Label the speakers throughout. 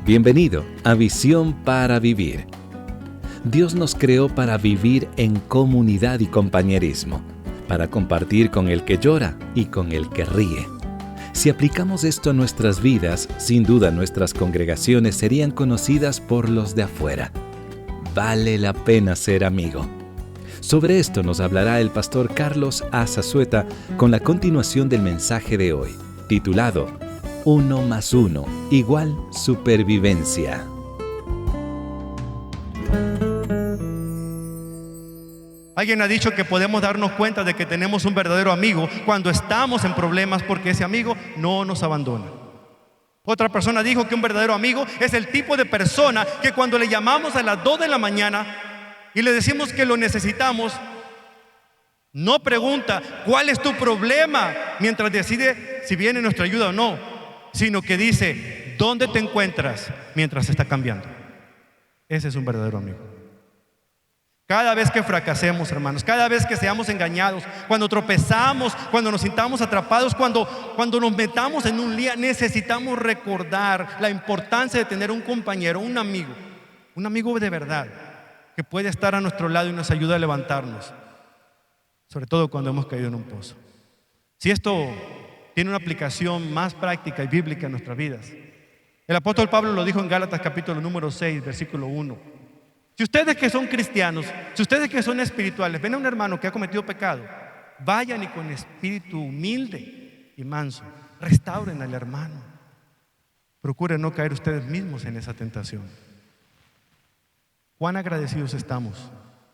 Speaker 1: Bienvenido a Visión para Vivir. Dios nos creó para vivir en comunidad y compañerismo, para compartir con el que llora y con el que ríe. Si aplicamos esto a nuestras vidas, sin duda nuestras congregaciones serían conocidas por los de afuera. Vale la pena ser amigo. Sobre esto nos hablará el pastor Carlos A. Zazueta con la continuación del mensaje de hoy, titulado 1 más 1 igual supervivencia.
Speaker 2: Alguien ha dicho que podemos darnos cuenta de que tenemos un verdadero amigo cuando estamos en problemas, porque ese amigo no nos abandona. Otra persona dijo que un verdadero amigo es el tipo de persona que cuando le llamamos a las 2 de la mañana y le decimos que lo necesitamos, no pregunta cuál es tu problema mientras decide si viene nuestra ayuda o no, sino que dice dónde te encuentras mientras está cambiando. Ese es un verdadero amigo. Cada vez que fracasemos, hermanos, cada vez que seamos engañados, cuando tropezamos, cuando nos sintamos atrapados, cuando nos metamos en un lío, necesitamos recordar la importancia de tener un compañero, un amigo de verdad, que puede estar a nuestro lado y nos ayuda a levantarnos, sobre todo cuando hemos caído en un pozo. Si esto tiene una aplicación más práctica y bíblica en nuestras vidas, el apóstol Pablo lo dijo en Gálatas capítulo número 6, versículo 1. Si ustedes que son cristianos, si ustedes que son espirituales, ven a un hermano que ha cometido pecado, vayan y con espíritu humilde y manso, restauren al hermano. Procuren no caer ustedes mismos en esa tentación. Cuán agradecidos estamos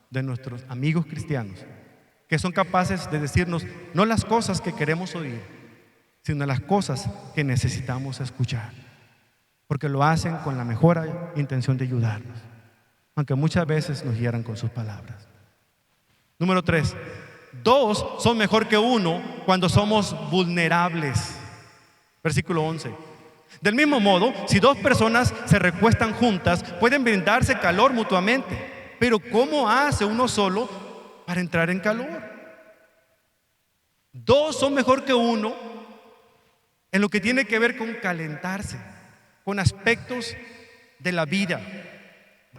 Speaker 2: de nuestros amigos cristianos que son capaces de decirnos no las cosas que queremos oír, sino las cosas que necesitamos escuchar, porque lo hacen con la mejor intención de ayudarnos, aunque muchas veces nos hieran con sus palabras. Número 3, 2 son mejor que 1 cuando somos vulnerables. Versículo 11. Del mismo modo, si 2 personas se recuestan juntas, pueden brindarse calor mutuamente, pero ¿cómo hace uno solo para entrar en calor? 2 son mejor que 1 en lo que tiene que ver con calentarse, con aspectos de la vida.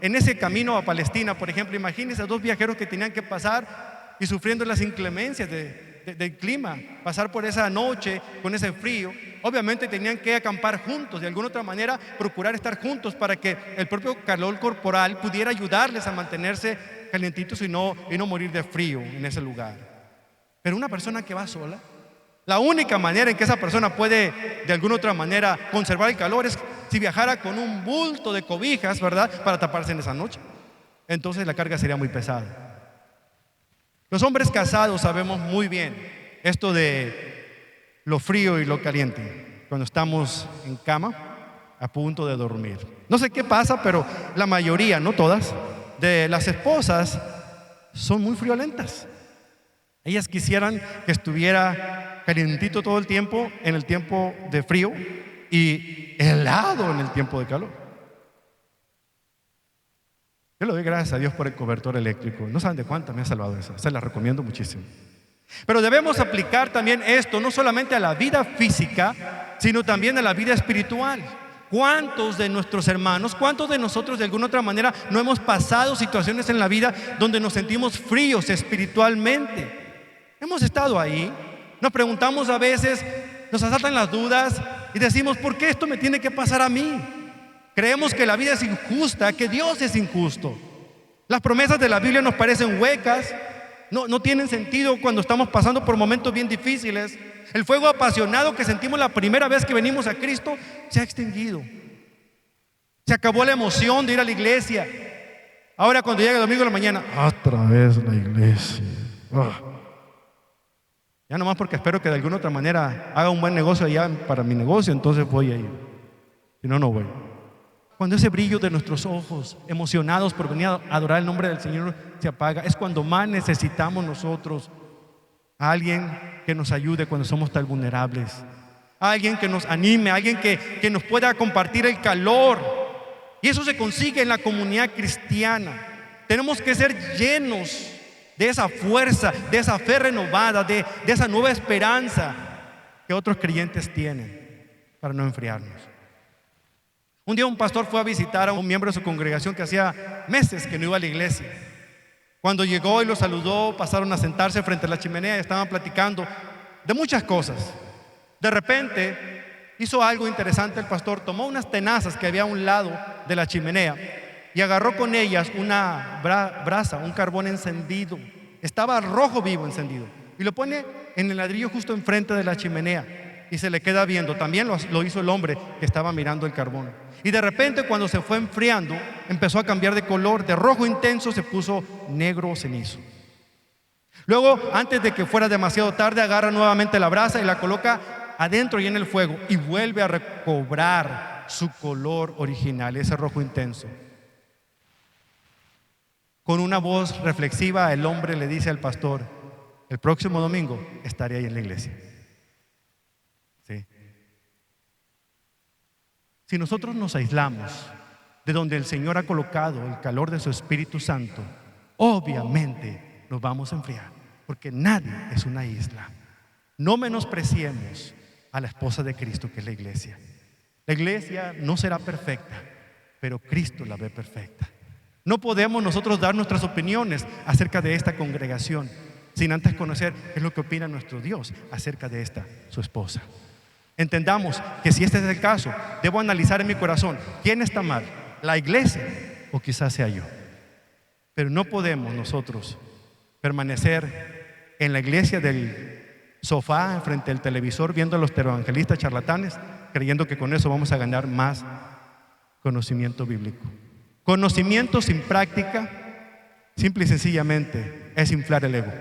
Speaker 2: En ese camino a Palestina, por ejemplo, imagínense a 2 viajeros que tenían que pasar y sufriendo las inclemencias del clima, pasar por esa noche con ese frío. Obviamente tenían que acampar juntos, de alguna otra manera procurar estar juntos para que el propio calor corporal pudiera ayudarles a mantenerse calientitos y no morir de frío en ese lugar. Pero una persona que va sola, la única manera en que esa persona puede de alguna otra manera conservar el calor es si viajara con un bulto de cobijas, ¿verdad?, para taparse en esa noche. Entonces la carga sería muy pesada. Los hombres casados sabemos muy bien esto de lo frío y lo caliente cuando estamos en cama a punto de dormir. No sé qué pasa, pero la mayoría, no todas, de las esposas son muy friolentas. Ellas quisieran que estuviera calientito todo el tiempo en el tiempo de frío y helado en el tiempo de calor. Yo le doy gracias a Dios por el cobertor eléctrico. No saben de cuánto me ha salvado eso. Se la recomiendo muchísimo. Pero debemos aplicar también esto no solamente a la vida física, sino también a la vida espiritual. ¿Cuántos de nuestros hermanos, cuántos de nosotros de alguna otra manera no hemos pasado situaciones en la vida donde nos sentimos fríos espiritualmente? Hemos estado ahí. Nos preguntamos a veces, nos asaltan las dudas y decimos, ¿por qué esto me tiene que pasar a mí? Creemos que la vida es injusta, que Dios es injusto. Las promesas de la Biblia nos parecen huecas, no tienen sentido cuando estamos pasando por momentos bien difíciles. El fuego apasionado que sentimos la primera vez que venimos a Cristo se ha extinguido. Se acabó la emoción de ir a la iglesia. Ahora cuando llega el domingo de la mañana, otra vez la iglesia. Ya nomás porque espero que de alguna otra manera haga un buen negocio allá para mi negocio, entonces voy a ir. Si no, no voy. Cuando ese brillo de nuestros ojos, emocionados por venir a adorar el nombre del Señor, se apaga, es cuando más necesitamos nosotros a alguien que nos ayude cuando somos tan vulnerables, a alguien que nos anime, a alguien que nos pueda compartir el calor Y eso se consigue en la comunidad cristiana. Tenemos que ser llenos de esa fuerza, de esa fe renovada, de esa nueva esperanza que otros creyentes tienen para no enfriarnos. Un día un pastor fue a visitar a un miembro de su congregación que hacía meses que no iba a la iglesia. Cuando llegó y lo saludó, pasaron a sentarse frente a la chimenea y estaban platicando de muchas cosas. De repente hizo algo interesante el pastor, tomó unas tenazas que había a un lado de la chimenea y agarró con ellas una brasa, un carbón encendido. Estaba rojo vivo encendido y lo pone en el ladrillo justo enfrente de la chimenea y se le queda viendo. También lo hizo el hombre que estaba mirando el carbón. Y de repente, cuando se fue enfriando, empezó a cambiar de color. De rojo intenso se puso negro cenizo. Luego, antes de que fuera demasiado tarde, agarra nuevamente la brasa y la coloca adentro y en el fuego y vuelve a recobrar su color original, ese rojo intenso. Con una voz reflexiva, el hombre le dice al pastor: el próximo domingo estaré ahí en la iglesia. ¿Sí? Si nosotros nos aislamos de donde el Señor ha colocado el calor de su Espíritu Santo, obviamente nos vamos a enfriar, porque nadie es una isla. No menospreciemos a la esposa de Cristo, que es la iglesia. La iglesia no será perfecta, pero Cristo la ve perfecta. No podemos nosotros dar nuestras opiniones acerca de esta congregación sin antes conocer qué es lo que opina nuestro Dios acerca de esta, su esposa. Entendamos que si este es el caso, debo analizar en mi corazón quién está mal, la iglesia o quizás sea yo. Pero no podemos nosotros permanecer en la iglesia del sofá frente al televisor viendo a los televangelistas charlatanes, creyendo que con eso vamos a ganar más conocimiento bíblico. Conocimiento sin práctica, simple y sencillamente, es inflar el ego.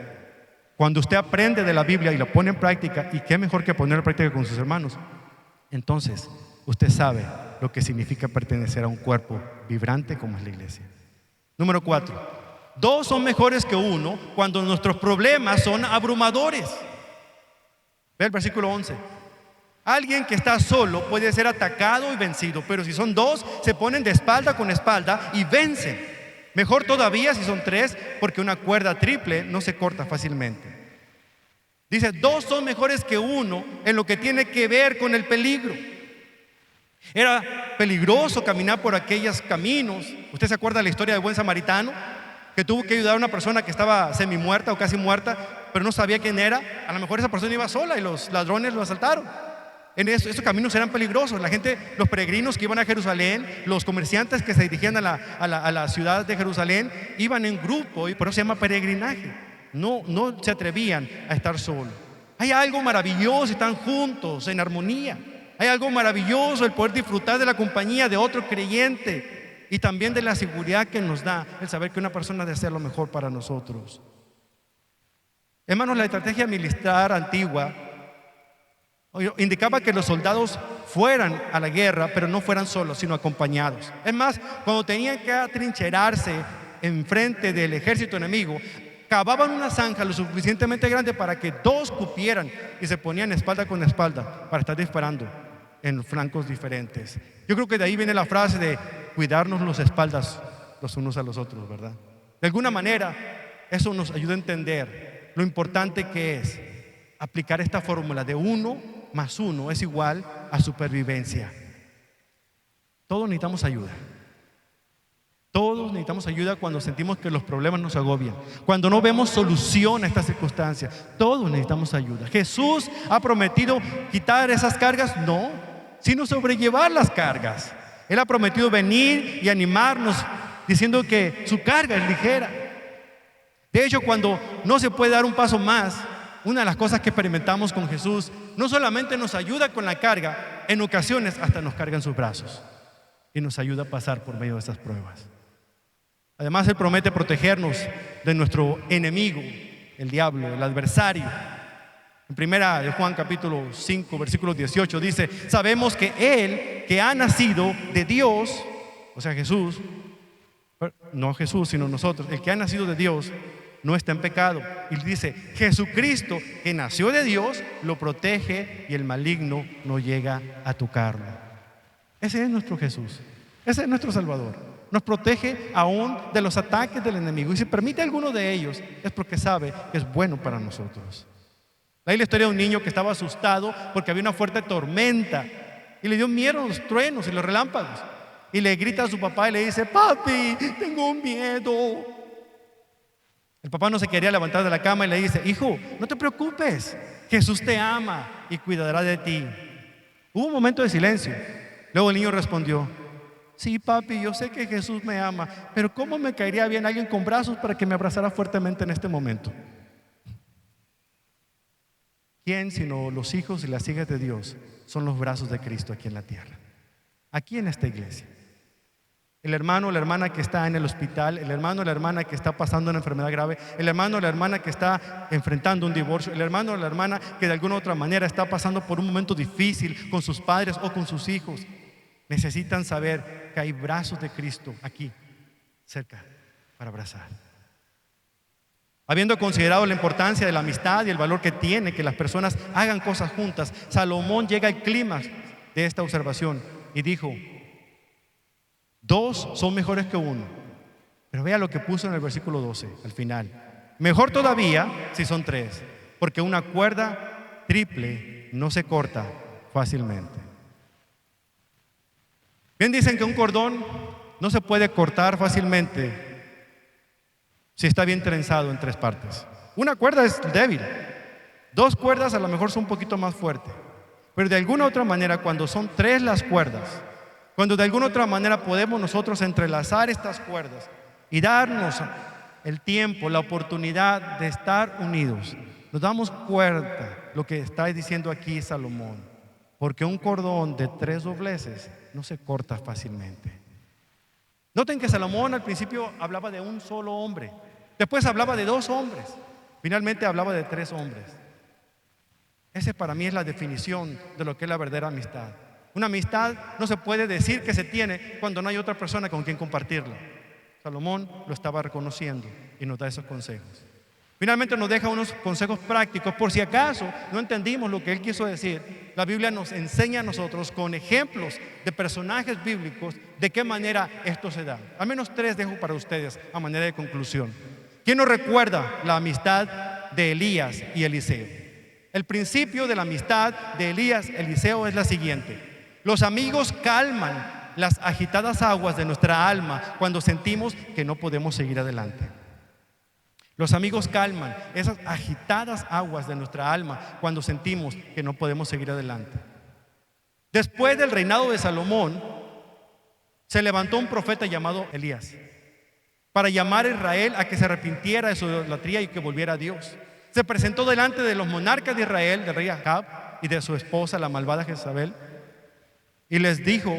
Speaker 2: Cuando usted aprende de la Biblia y la pone en práctica, y qué mejor que ponerla en práctica con sus hermanos, entonces usted sabe lo que significa pertenecer a un cuerpo vibrante como es la iglesia. Número 4, 2 son mejores que 1 cuando nuestros problemas son abrumadores. Ve el versículo 11. Alguien que está solo puede ser atacado y vencido, pero si son 2, se ponen de espalda con espalda y vencen. Mejor todavía si son 3, porque una cuerda triple no se corta fácilmente. Dice, 2 son mejores que 1 en lo que tiene que ver con el peligro. Era peligroso caminar por aquellos caminos. ¿Usted se acuerda de la historia del buen samaritano? Que tuvo que ayudar a una persona que estaba semi-muerta o casi muerta, pero no sabía quién era. A lo mejor esa persona iba sola y los ladrones lo asaltaron. Esos caminos eran peligrosos. La gente, los peregrinos que iban a Jerusalén, los comerciantes que se dirigían a la ciudad de Jerusalén, iban en grupo y por eso se llama peregrinaje. No se atrevían a estar solos. Hay algo maravilloso, están juntos, en armonía. Hay algo maravilloso el poder disfrutar de la compañía de otro creyente y también de la seguridad que nos da el saber que una persona desea lo mejor para nosotros. Hermanos, la estrategia militar antigua indicaba que los soldados fueran a la guerra, pero no fueran solos, sino acompañados. Es más, cuando tenían que atrincherarse enfrente del ejército enemigo, cavaban una zanja lo suficientemente grande para que 2 cupieran y se ponían espalda con espalda para estar disparando en flancos diferentes. Yo creo que de ahí viene la frase de cuidarnos las espaldas los unos a los otros, ¿verdad? De alguna manera, eso nos ayuda a entender lo importante que es aplicar esta fórmula de 1 más 1 es igual a supervivencia. Todos necesitamos ayuda. Todos necesitamos ayuda cuando sentimos que los problemas nos agobian, cuando no vemos solución a estas circunstancias. Todos necesitamos ayuda. ¿Jesús ha prometido quitar esas cargas? No, sino sobrellevar las cargas. Él ha prometido venir y animarnos diciendo que su carga es ligera. De hecho, cuando no se puede dar un paso más, una de las cosas que experimentamos con Jesús, no solamente nos ayuda con la carga, en ocasiones hasta nos carga en sus brazos y nos ayuda a pasar por medio de esas pruebas. Además, Él promete protegernos de nuestro enemigo, el diablo, el adversario. En primera de Juan capítulo 5, versículo 18 dice: sabemos que Él que ha nacido de Dios, o sea Jesús, no Jesús sino nosotros, el que ha nacido de Dios no está en pecado. Y dice, Jesucristo que nació de Dios lo protege y el maligno no llega a tocarlo. Ese es nuestro Jesús. Ese es nuestro Salvador. Nos protege aún de los ataques del enemigo. Y si permite alguno de ellos, es porque sabe que es bueno para nosotros. Hay la historia de un niño que estaba asustado porque había una fuerte tormenta y le dio miedo a los truenos y los relámpagos. Y le grita a su papá y le dice: papi, tengo miedo. El papá no se quería levantar de la cama y le dice: hijo, no te preocupes, Jesús te ama y cuidará de ti. Hubo un momento de silencio. Luego el niño respondió: sí, papi, yo sé que Jesús me ama, pero ¿cómo me caería bien alguien con brazos para que me abrazara fuertemente en este momento? ¿Quién sino los hijos y las hijas de Dios son los brazos de Cristo aquí en la tierra? Aquí en esta iglesia. El hermano o la hermana que está en el hospital, el hermano o la hermana que está pasando una enfermedad grave, el hermano o la hermana que está enfrentando un divorcio, el hermano o la hermana que de alguna u otra manera está pasando por un momento difícil con sus padres o con sus hijos, necesitan saber que hay brazos de Cristo aquí, cerca, para abrazar. Habiendo considerado la importancia de la amistad y el valor que tiene que las personas hagan cosas juntas, Salomón llega al clímax de esta observación y dijo: dos son mejores que uno. Pero vea lo que puso en el versículo 12, al final: mejor todavía si son tres, porque una cuerda triple no se corta fácilmente. Bien dicen que un cordón no se puede cortar fácilmente si está bien trenzado en tres partes. Una cuerda es débil. Dos cuerdas a lo mejor son un poquito más fuertes. Pero de alguna otra manera, cuando son tres las cuerdas, cuando de alguna otra manera podemos nosotros entrelazar estas cuerdas y darnos el tiempo, la oportunidad de estar unidos, nos damos cuenta lo que está diciendo aquí Salomón. Porque un cordón de tres dobleces no se corta fácilmente. Noten que Salomón al principio hablaba de un solo hombre, después hablaba de dos hombres, finalmente hablaba de tres hombres. Ese para mí es la definición de lo que es la verdadera amistad. Una amistad no se puede decir que se tiene cuando no hay otra persona con quien compartirla. Salomón lo estaba reconociendo y nos da esos consejos. Finalmente nos deja unos consejos prácticos por si acaso no entendimos lo que él quiso decir. La Biblia nos enseña a nosotros con ejemplos de personajes bíblicos de qué manera esto se da. Al menos tres dejo para ustedes a manera de conclusión. ¿Quién nos recuerda la amistad de Elías y Eliseo? El principio de la amistad de Elías y Eliseo es la siguiente: los amigos calman las agitadas aguas de nuestra alma cuando sentimos que no podemos seguir adelante. Los amigos calman esas agitadas aguas de nuestra alma cuando sentimos que no podemos seguir adelante. Después del reinado de Salomón, se levantó un profeta llamado Elías para llamar a Israel a que se arrepintiera de su idolatría y que volviera a Dios. Se presentó delante de los monarcas de Israel, del rey Ahab y de su esposa, la malvada Jezabel, y les dijo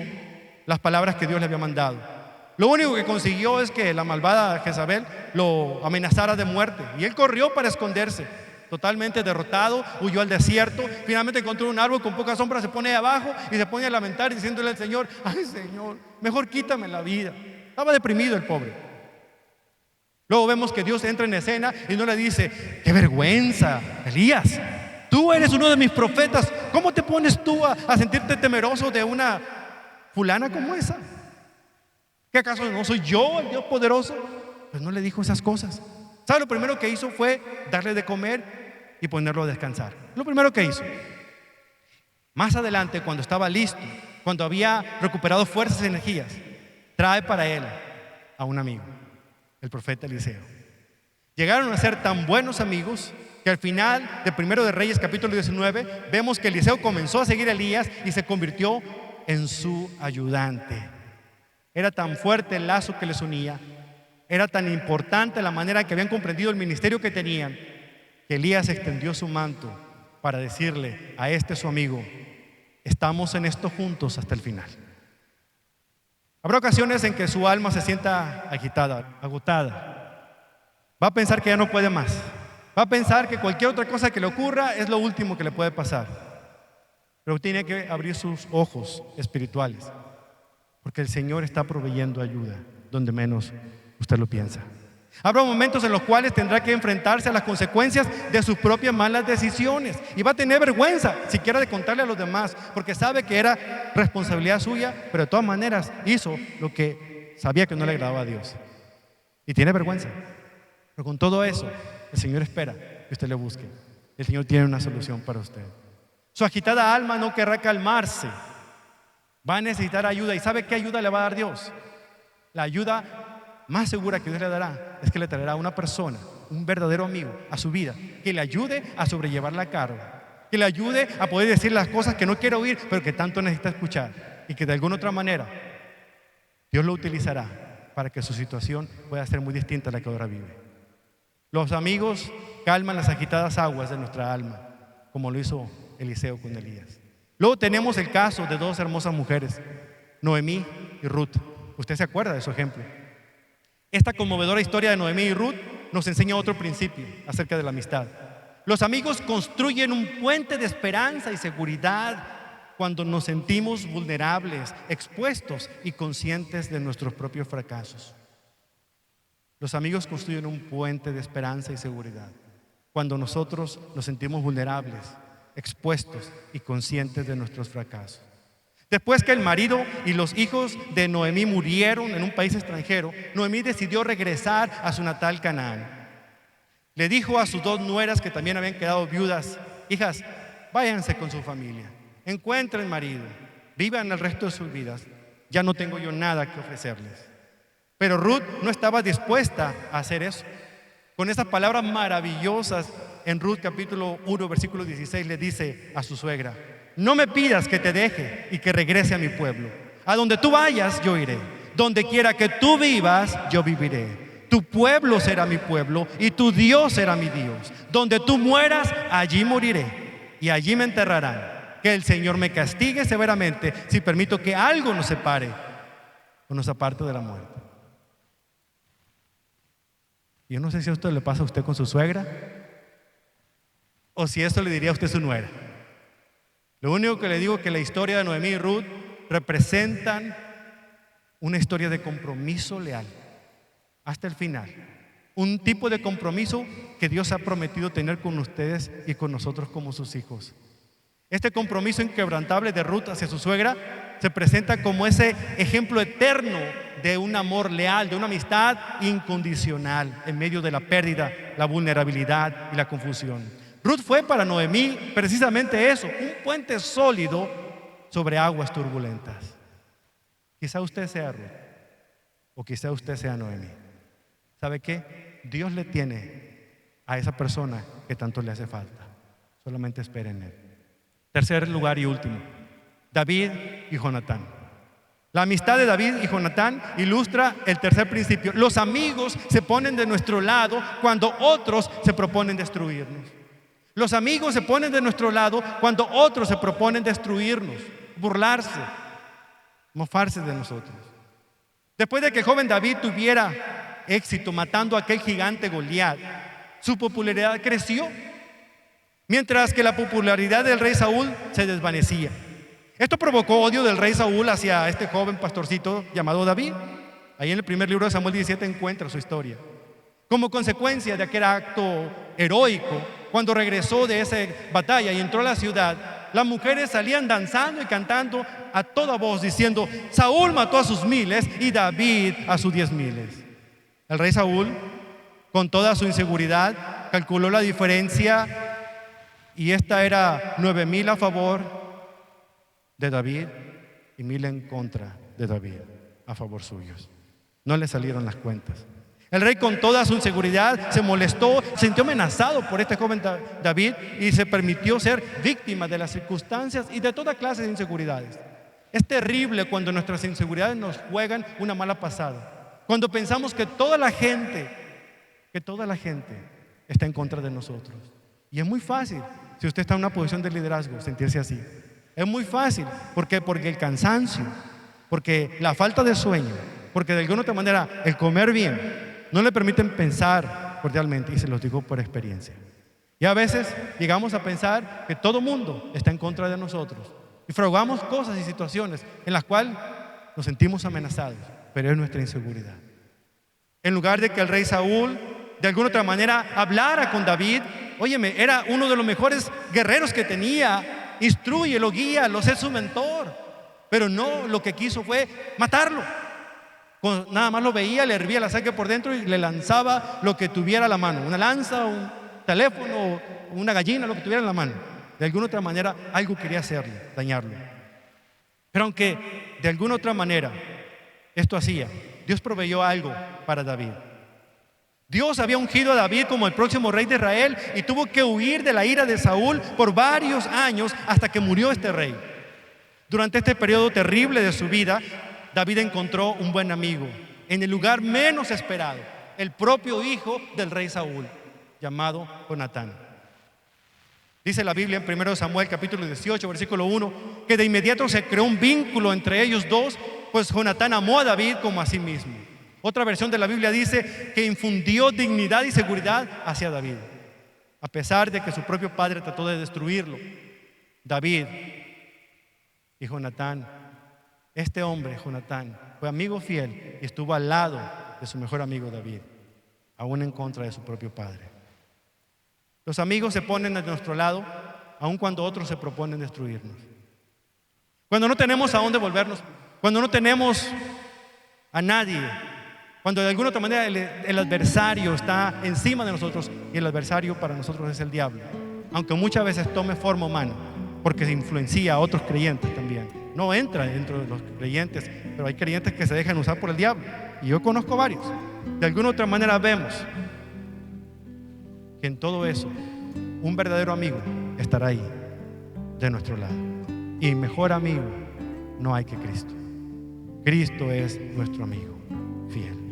Speaker 2: las palabras que Dios le había mandado. Lo único que consiguió es que la malvada Jezabel lo amenazara de muerte. Y él corrió para esconderse. Totalmente derrotado, huyó al desierto. Finalmente encontró un árbol con poca sombra, se pone abajo y se pone a lamentar diciéndole al Señor: ay Señor, mejor quítame la vida. Estaba deprimido el pobre. Luego vemos que Dios entra en escena y no le dice: qué vergüenza, Elías, tú eres uno de mis profetas. ¿Cómo te pones tú a sentirte temeroso de una fulana como esa? ¿Qué acaso no soy yo el Dios poderoso? Pues no le dijo esas cosas. ¿Sabe? Lo primero que hizo fue darle de comer y ponerlo a descansar. Lo primero que hizo. Más adelante, cuando estaba listo, cuando había recuperado fuerzas y energías, trae para él a un amigo, el profeta Eliseo. Llegaron a ser tan buenos amigos que al final de Primero de Reyes capítulo 19 vemos que Eliseo comenzó a seguir a Elías y se convirtió en su ayudante. Era tan fuerte el lazo que les unía, era tan importante la manera que habían comprendido el ministerio que tenían, que Elías extendió su manto para decirle a este su amigo: estamos en esto juntos hasta el final. Habrá ocasiones en que su alma se sienta agitada, agotada. Va a pensar que ya no puede más. Va a pensar que cualquier otra cosa que le ocurra es lo último que le puede pasar. Pero tiene que abrir sus ojos espirituales, porque el Señor está proveyendo ayuda donde menos usted lo piensa. Habrá momentos en los cuales tendrá que enfrentarse a las consecuencias de sus propias malas decisiones y va a tener vergüenza siquiera de contarle a los demás, porque sabe que era responsabilidad suya, pero de todas maneras hizo lo que sabía que no le agradaba a Dios y tiene vergüenza. Pero con todo eso, el Señor espera que usted le busque. El Señor tiene una solución para usted. Su agitada alma no querrá calmarse, va a necesitar ayuda. ¿Y sabe qué ayuda le va a dar Dios? La ayuda más segura que Dios le dará es que le traerá una persona, un verdadero amigo a su vida, que le ayude a sobrellevar la carga, que le ayude a poder decir las cosas que no quiere oír, pero que tanto necesita escuchar, y que de alguna otra manera Dios lo utilizará para que su situación pueda ser muy distinta a la que ahora vive. Los amigos calman las agitadas aguas de nuestra alma, como lo hizo Eliseo con Elías. Luego tenemos el caso de dos hermosas mujeres, Noemí y Ruth. Usted se acuerda de su ejemplo. Esta conmovedora historia de Noemí y Ruth nos enseña otro principio acerca de la amistad. Los amigos construyen un puente de esperanza y seguridad cuando nos sentimos vulnerables, expuestos y conscientes de nuestros propios fracasos. Los amigos construyen un puente de esperanza y seguridad cuando nosotros nos sentimos vulnerables, expuestos y conscientes de nuestros fracasos. Después que el marido y los hijos de Noemí murieron en un país extranjero, Noemí decidió regresar a su natal Canaán. Le dijo a sus dos nueras que también habían quedado viudas: hijas, váyanse con su familia, encuentren marido, vivan el resto de sus vidas, ya no tengo yo nada que ofrecerles. Pero Ruth no estaba dispuesta a hacer eso. Con esas palabras maravillosas en Ruth capítulo 1 versículo 16 le dice a su suegra: no me pidas que te deje y que regrese a mi pueblo. A donde tú vayas, yo iré. Donde quiera que tú vivas, yo viviré. Tu pueblo será mi pueblo y tu Dios será mi Dios. Donde tú mueras, allí moriré y allí me enterrarán. Que el Señor me castigue severamente si permito que algo nos separe o nos aparte de la muerte. Yo no sé si esto le pasa a usted con su suegra o si esto le diría a usted a su nuera. Lo único que le digo es que la historia de Noemí y Ruth representan una historia de compromiso leal hasta el final. Un tipo de compromiso que Dios ha prometido tener con ustedes y con nosotros como sus hijos. Este compromiso inquebrantable de Ruth hacia su suegra se presenta como ese ejemplo eterno de un amor leal, de una amistad incondicional en medio de la pérdida, la vulnerabilidad y la confusión. Ruth fue para Noemí precisamente eso, un puente sólido sobre aguas turbulentas. Quizá usted sea Ruth o quizá usted sea Noemí. ¿Sabe qué? Dios le tiene a esa persona que tanto le hace falta. Solamente espere en él. Tercer lugar y último, David y Jonatán. La amistad de David y Jonatán ilustra el tercer principio. Los amigos se ponen de nuestro lado cuando otros se proponen destruirnos. Los amigos se ponen de nuestro lado cuando otros se proponen destruirnos, burlarse, mofarse de nosotros. Después de que el joven David tuviera éxito matando a aquel gigante Goliat, su popularidad creció, mientras que la popularidad del rey Saúl se desvanecía. Esto provocó odio del rey Saúl hacia este joven pastorcito llamado David. Ahí en el primer libro de Samuel 17 encuentra su historia. Como consecuencia de aquel acto heroico, cuando regresó de esa batalla y entró a la ciudad, las mujeres salían danzando y cantando a toda voz diciendo: Saúl mató a sus miles y David a sus 10,000. El rey Saúl, con toda su inseguridad, calculó la diferencia y esta era 9,000 a favor de David y 1,000 en contra de David a favor suyos. No le salieron las cuentas. El rey, con toda su inseguridad, se molestó, se sintió amenazado por este joven David y se permitió ser víctima de las circunstancias y de toda clase de inseguridades. Es terrible cuando nuestras inseguridades nos juegan una mala pasada, cuando pensamos que toda la gente está en contra de nosotros. Y es muy fácil, si usted está en una posición de liderazgo, sentirse así. Es muy fácil, ¿por qué? Porque el cansancio, porque la falta de sueño, porque de alguna otra manera el comer bien no le permiten pensar cordialmente, y se los digo por experiencia. Y a veces llegamos a pensar que todo mundo está en contra de nosotros y fragamos cosas y situaciones en las cuales nos sentimos amenazados, pero es nuestra inseguridad. En lugar de que el rey Saúl de alguna otra manera hablara con David, óyeme, era uno de los mejores guerreros que tenía, instrúyelo, guíalo, sé su mentor. Pero no, lo que quiso fue matarlo. Nada más lo veía, le hervía la sangre por dentro y le lanzaba lo que tuviera a la mano, una lanza, un teléfono, una gallina, lo que tuviera en la mano. De alguna otra manera algo quería hacerle, dañarlo. Pero aunque de alguna otra manera esto hacía, Dios proveyó algo para David. Dios había ungido a David como el próximo rey de Israel y tuvo que huir de la ira de Saúl por varios años hasta que murió este rey. Durante este periodo terrible de su vida, David encontró un buen amigo en el lugar menos esperado, el propio hijo del rey Saúl, llamado Jonatán. Dice la Biblia en 1 Samuel capítulo 18, versículo 1, que de inmediato se creó un vínculo entre ellos dos, pues Jonatán amó a David como a sí mismo. Otra versión de la Biblia dice que infundió dignidad y seguridad hacia David, a pesar de que su propio padre trató de destruirlo. David y Jonatán, este hombre, Jonatán, fue amigo fiel y estuvo al lado de su mejor amigo David, aún en contra de su propio padre. Los amigos se ponen a nuestro lado, aun cuando otros se proponen destruirnos. Cuando no tenemos a dónde volvernos, cuando no tenemos a nadie, cuando de alguna otra manera el adversario está encima de nosotros, y el adversario para nosotros es el diablo, aunque muchas veces tome forma humana, porque influencia a otros creyentes también. No entra dentro de los creyentes, pero hay creyentes que se dejan usar por el diablo, y yo conozco varios. De alguna otra manera vemos que en todo eso un verdadero amigo estará ahí de nuestro lado, y mejor amigo no hay que Cristo. Cristo es nuestro amigo fiel.